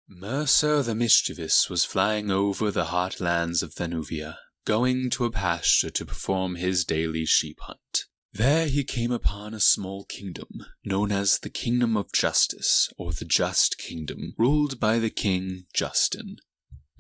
Mercer the Mischievous was flying over the hot lands of Thanuvia, going to a pasture to perform his daily sheep hunt. There he came upon a small kingdom, known as the Kingdom of Justice, or the Just Kingdom, ruled by the King Justin.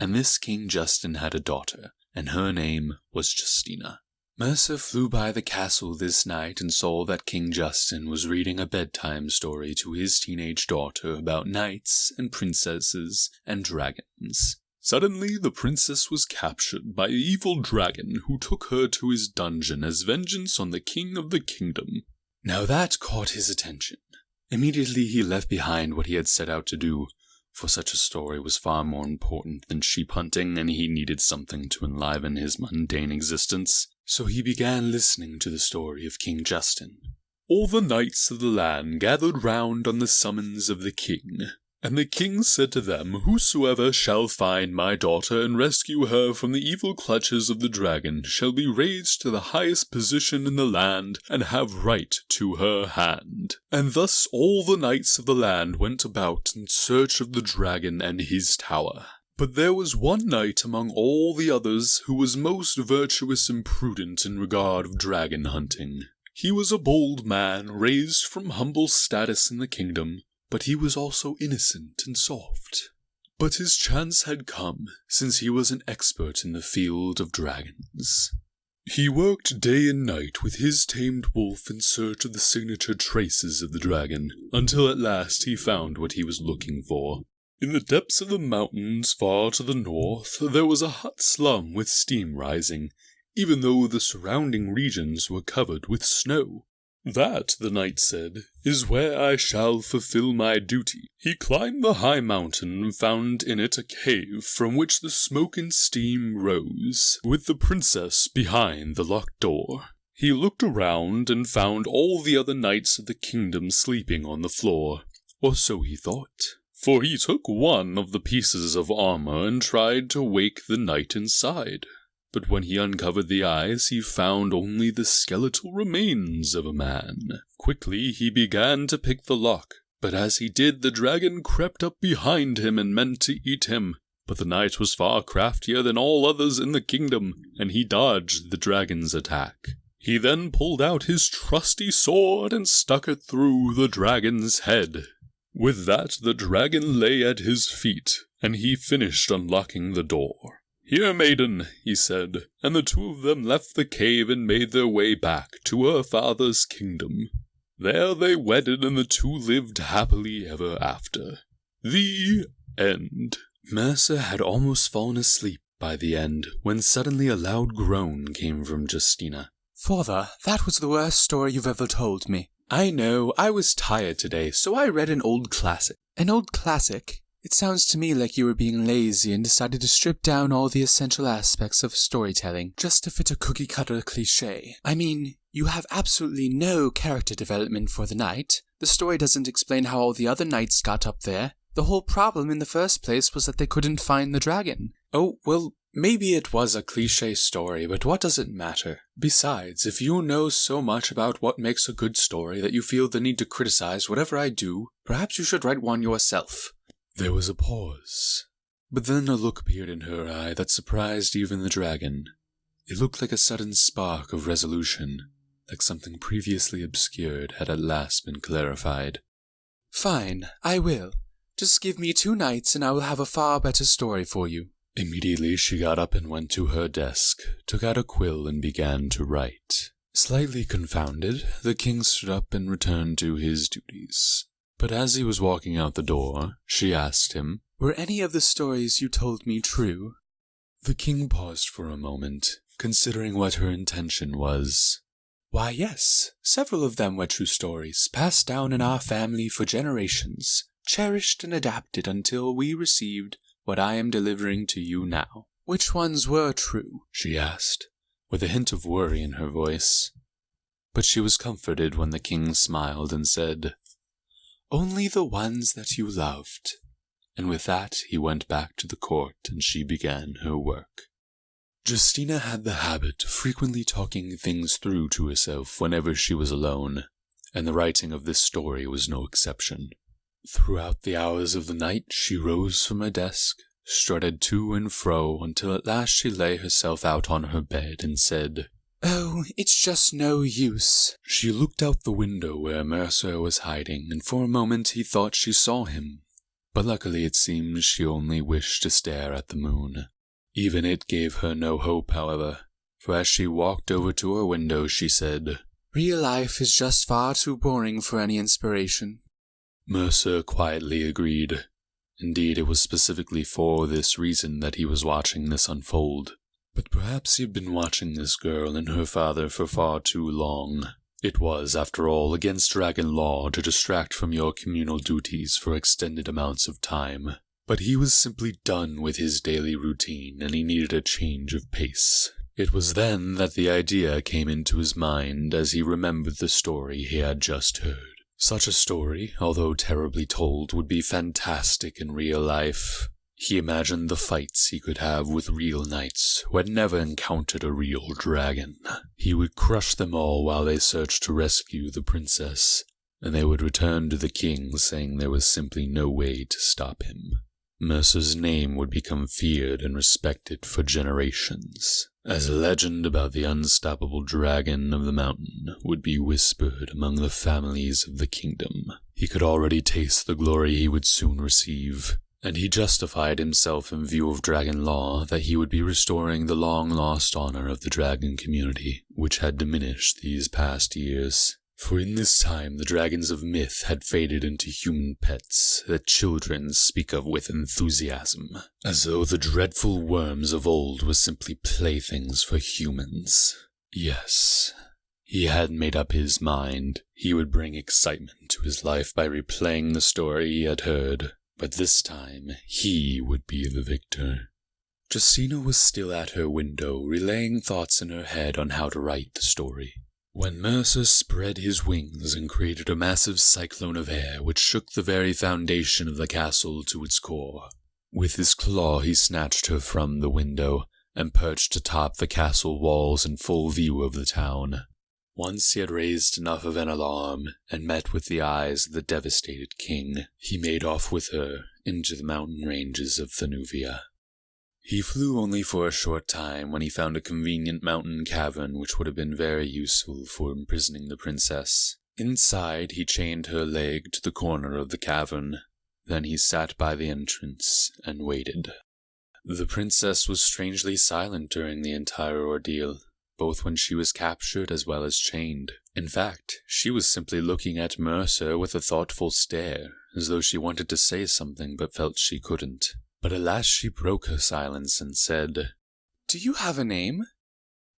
And this King Justin had a daughter, and her name was Justina. Mercer flew by the castle this night and saw that King Justin was reading a bedtime story to his teenage daughter about knights and princesses and dragons. Suddenly, the princess was captured by an evil dragon who took her to his dungeon as vengeance on the king of the kingdom. Now that caught his attention. Immediately he left behind what he had set out to do, for such a story was far more important than sheep hunting, and he needed something to enliven his mundane existence. So he began listening to the story of King Justin. All the knights of the land gathered round on the summons of the king, and the king said to them, "Whosoever shall find my daughter and rescue her from the evil clutches of the dragon shall be raised to the highest position in the land and have right to her hand." And thus all the knights of the land went about in search of the dragon and his tower. But there was one knight among all the others who was most virtuous and prudent in regard of dragon hunting. He was a bold man, raised from humble status in the kingdom, but he was also innocent and soft. But his chance had come, since he was an expert in the field of dragons. He worked day and night with his tamed wolf in search of the signature traces of the dragon, until at last he found what he was looking for. In the depths of the mountains far to the north, there was a hot slum with steam rising, even though the surrounding regions were covered with snow. "That," the knight said, "is where I shall fulfill my duty." He climbed the high mountain and found in it a cave from which the smoke and steam rose, with the princess behind the locked door. He looked around and found all the other knights of the kingdom sleeping on the floor, or so he thought. For he took one of the pieces of armor and tried to wake the knight inside. But when he uncovered the eyes, he found only the skeletal remains of a man. Quickly he began to pick the lock, but as he did, the dragon crept up behind him and meant to eat him. But the knight was far craftier than all others in the kingdom, and he dodged the dragon's attack. He then pulled out his trusty sword and stuck it through the dragon's head. With that, the dragon lay at his feet, and he finished unlocking the door. "Here, maiden," he said, and the two of them left the cave and made their way back to her father's kingdom. There they wedded, and the two lived happily ever after. The end. Mercer had almost fallen asleep by the end, when suddenly a loud groan came from Justina. "Father, that was the worst story you've ever told me." "I know, I was tired today, so I read an old classic." "An old classic? It sounds to me like you were being lazy and decided to strip down all the essential aspects of storytelling just to fit a cookie-cutter cliché. I mean, you have absolutely no character development for the knight. The story doesn't explain how all the other knights got up there. The whole problem in the first place was that they couldn't find the dragon." "Oh, well, maybe it was a cliché story, but what does it matter? Besides, if you know so much about what makes a good story that you feel the need to criticize whatever I do, perhaps you should write one yourself." There was a pause, but then a look appeared in her eye that surprised even the dragon. It looked like a sudden spark of resolution, like something previously obscured had at last been clarified. "Fine, I will. Just give me 2 nights and I will have a far better story for you." Immediately she got up and went to her desk, took out a quill and began to write. Slightly confounded, the king stood up and returned to his duties. But as he was walking out the door, she asked him, "Were any of the stories you told me true?" The king paused for a moment, considering what her intention was. "Why, yes, several of them were true stories, passed down in our family for generations, cherished and adapted until we received what I am delivering to you now." "Which ones were true?" she asked, with a hint of worry in her voice. But she was comforted when the king smiled and said, "Only the ones that you loved." And with that he went back to the court and she began her work. Justina had the habit of frequently talking things through to herself whenever she was alone, and the writing of this story was no exception. Throughout the hours of the night, she rose from her desk, strutted to and fro, until at last she lay herself out on her bed and said, "Oh, it's just no use." She looked out the window where Mercer was hiding, and for a moment he thought she saw him. But luckily it seems she only wished to stare at the moon. Even it gave her no hope, however, for as she walked over to her window, she said, "Real life is just far too boring for any inspiration." Mercer quietly agreed. Indeed, it was specifically for this reason that he was watching this unfold. But perhaps he had been watching this girl and her father for far too long. It was, after all, against dragon law to distract from your communal duties for extended amounts of time. But he was simply done with his daily routine, and he needed a change of pace. It was then that the idea came into his mind as he remembered the story he had just heard. Such a story, although terribly told, would be fantastic in real life. He imagined the fights he could have with real knights who had never encountered a real dragon. He would crush them all while they searched to rescue the princess, and they would return to the king saying there was simply no way to stop him. Mercer's name would become feared and respected for generations, as a legend about the unstoppable dragon of the mountain would be whispered among the families of the kingdom. He could already taste the glory he would soon receive, and he justified himself in view of dragon law that he would be restoring the long-lost honor of the dragon community, which had diminished these past years. For in this time the dragons of myth had faded into human pets that children speak of with enthusiasm, as though the dreadful worms of old were simply playthings for humans. Yes, he had made up his mind. He would bring excitement to his life by replaying the story he had heard, but this time he would be the victor. Justina was still at her window, relaying thoughts in her head on how to write the story, when Mercer spread his wings and created a massive cyclone of air which shook the very foundation of the castle to its core. With his claw he snatched her from the window and perched atop the castle walls in full view of the town. Once he had raised enough of an alarm and met with the eyes of the devastated king, he made off with her into the mountain ranges of Thanuvia. He flew only for a short time when he found a convenient mountain cavern which would have been very useful for imprisoning the princess. Inside, he chained her leg to the corner of the cavern. Then he sat by the entrance and waited. The princess was strangely silent during the entire ordeal, both when she was captured as well as chained. In fact, she was simply looking at Mercer with a thoughtful stare, as though she wanted to say something but felt she couldn't. But at last she broke her silence and said, "Do you have a name?"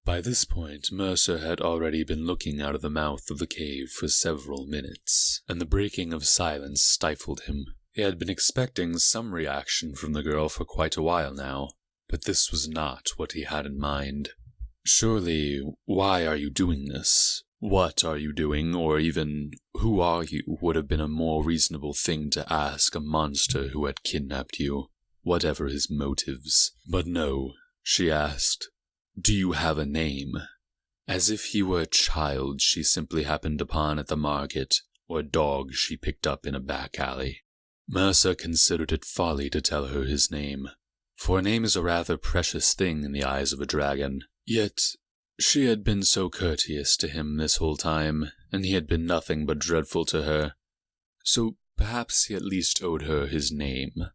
By this point, Mercer had already been looking out of the mouth of the cave for several minutes, and the breaking of silence stifled him. He had been expecting some reaction from the girl for quite a while now, but this was not what he had in mind. Surely, why are you doing this? What are you doing, or even, who are you, would have been a more reasonable thing to ask a monster who had kidnapped you, whatever his motives. But no, she asked, "Do you have a name?" As if he were a child she simply happened upon at the market, or a dog she picked up in a back alley. Mercer considered it folly to tell her his name, for a name is a rather precious thing in the eyes of a dragon. Yet she had been so courteous to him this whole time, and he had been nothing but dreadful to her, so perhaps he at least owed her his name.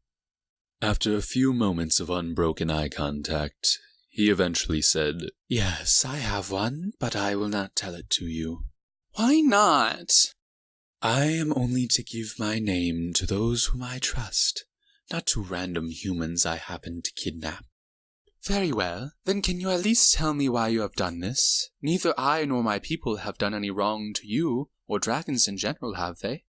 After a few moments of unbroken eye contact, he eventually said, "Yes, I have one, but I will not tell it to you." "Why not?" "I am only to give my name to those whom I trust, not to random humans I happen to kidnap." "Very well. Then can you at least tell me why you have done this? Neither I nor my people have done any wrong to you, or dragons in general, have they?"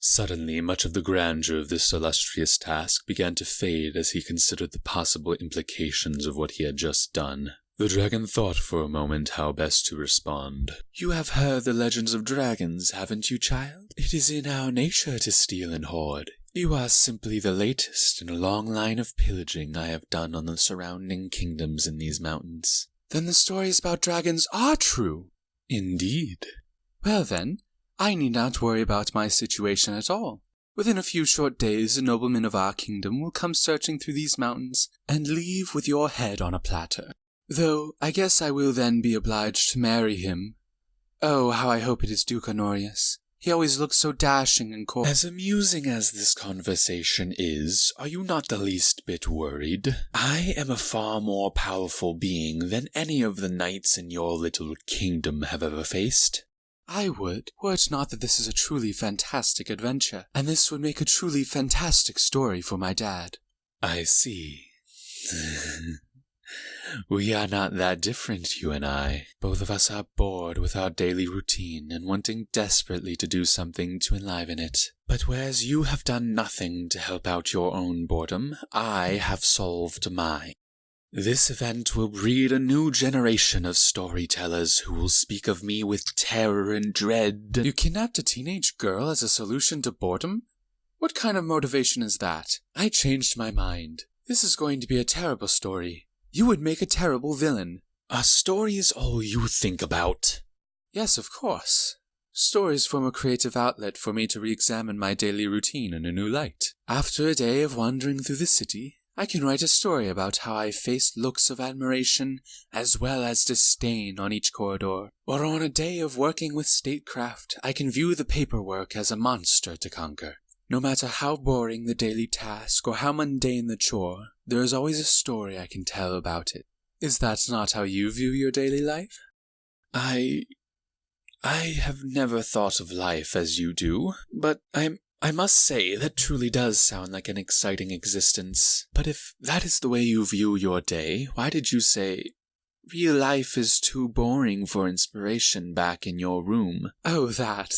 Suddenly, much of the grandeur of this illustrious task began to fade as he considered the possible implications of what he had just done. The dragon thought for a moment how best to respond. "You have heard the legends of dragons, haven't you, child? It is in our nature to steal and hoard. You are simply the latest in a long line of pillaging I have done on the surrounding kingdoms in these mountains." "Then the stories about dragons are true?" "Indeed." "Well then, I need not worry about my situation at all. Within a few short days, a nobleman of our kingdom will come searching through these mountains and leave with your head on a platter. Though I guess I will then be obliged to marry him. Oh, how I hope it is Duke Honorius. He always looks so dashing and cool. As amusing as this conversation is, are you not the least bit worried? I am a far more powerful being than any of the knights in your little kingdom have ever faced. I would, were it not that this is a truly fantastic adventure, and this would make a truly fantastic story for my dad. I see. We are not that different, you and I. Both of us are bored with our daily routine and wanting desperately to do something to enliven it. But whereas you have done nothing to help out your own boredom, I have solved mine. This event will breed a new generation of storytellers who will speak of me with terror and dread. You kidnapped a teenage girl as a solution to boredom? What kind of motivation is that? I changed my mind. This is going to be a terrible story. You would make a terrible villain. Are stories all you think about? Yes, of course. Stories form a creative outlet for me to re-examine my daily routine in a new light. After a day of wandering through the city, I can write a story about how I faced looks of admiration as well as disdain on each corridor. Or on a day of working with statecraft, I can view the paperwork as a monster to conquer. No matter how boring the daily task or how mundane the chore, there is always a story I can tell about it. Is that not how you view your daily life? I have never thought of life as you do, but I must say that truly does sound like an exciting existence. But if that is the way you view your day, why did you say, real life is too boring for inspiration back in your room? Oh, that.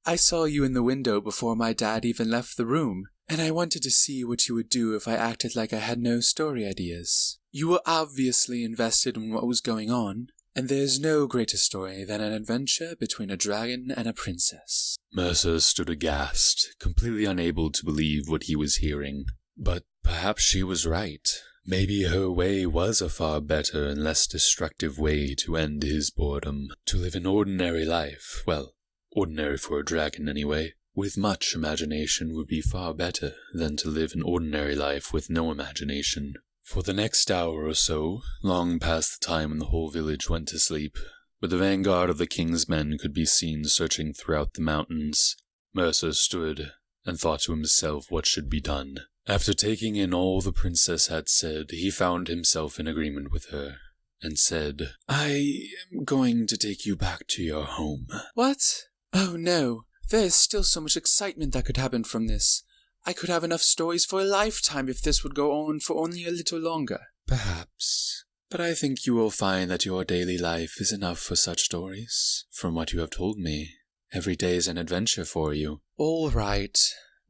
I saw you in the window before my dad even left the room, and I wanted to see what you would do if I acted like I had no story ideas. You were obviously invested in what was going on, and there's no greater story than an adventure between a dragon and a princess. Mercer stood aghast, completely unable to believe what he was hearing. But perhaps she was right. Maybe her way was a far better and less destructive way to end his boredom. To live an ordinary life, well, ordinary for a dragon anyway, with much imagination would be far better than to live an ordinary life with no imagination. For the next hour or so, long past the time when the whole village went to sleep, where the vanguard of the king's men could be seen searching throughout the mountains, Mercer stood and thought to himself what should be done. After taking in all the princess had said, he found himself in agreement with her, and said, I am going to take you back to your home. What? Oh no, there is still so much excitement that could happen from this. I could have enough stories for a lifetime if this would go on for only a little longer. Perhaps. But I think you will find that your daily life is enough for such stories, from what you have told me. Every day is an adventure for you. All right,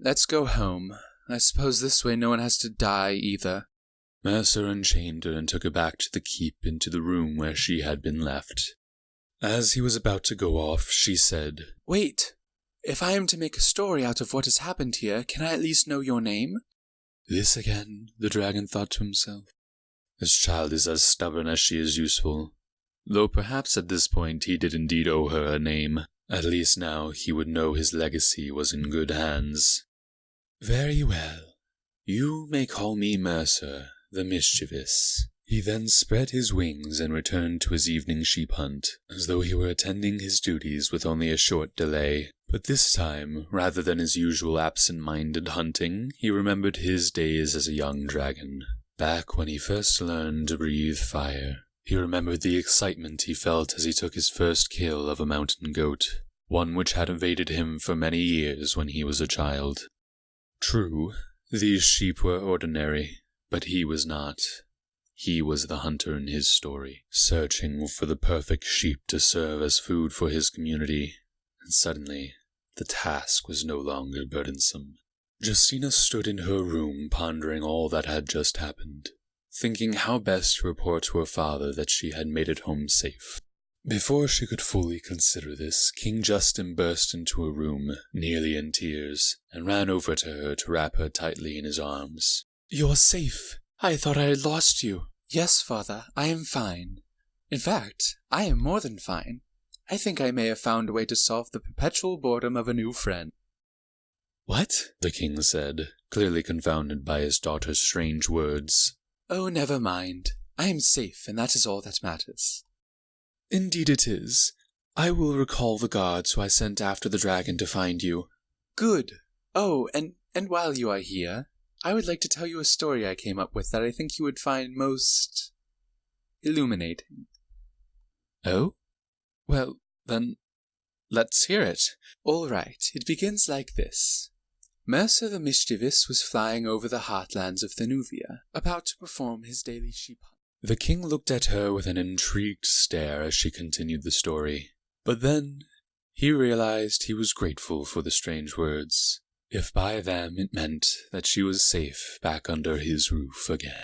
let's go home. I suppose this way no one has to die either. Mercer unchained her and took her back to the keep into the room where she had been left. As he was about to go off, she said, Wait, if I am to make a story out of what has happened here, can I at least know your name? This again, the dragon thought to himself. This child is as stubborn as she is useful. Though perhaps at this point he did indeed owe her a name. At least now he would know his legacy was in good hands. Very well. You may call me Mercer, the mischievous. He then spread his wings and returned to his evening sheep hunt, as though he were attending his duties with only a short delay. But this time, rather than his usual absent-minded hunting, he remembered his days as a young dragon. Back when he first learned to breathe fire, he remembered the excitement he felt as he took his first kill of a mountain goat, one which had evaded him for many years when he was a child. True, these sheep were ordinary, but he was not. He was the hunter in his story, searching for the perfect sheep to serve as food for his community, and suddenly the task was no longer burdensome. Justina stood in her room pondering all that had just happened, thinking how best to report to her father that she had made it home safe. Before she could fully consider this, King Justin burst into her room, nearly in tears, and ran over to her to wrap her tightly in his arms. You're safe. I thought I had lost you. Yes, father, I am fine. In fact, I am more than fine. I think I may have found a way to solve the perpetual boredom of a new friend. "What?" the king said, clearly confounded by his daughter's strange words. "Oh, never mind. I am safe, and that is all that matters." "Indeed it is. I will recall the guards who I sent after the dragon to find you." "Good. Oh, and while you are here, I would like to tell you a story I came up with that I think you would find most illuminating." "Oh? Well, then, let's hear it." "All right. It begins like this. Mercer the Mischievous was flying over the heartlands of Thenuvia, about to perform his daily sheep hunt." The king looked at her with an intrigued stare as she continued the story. But then he realized he was grateful for the strange words, if by them it meant that she was safe back under his roof again.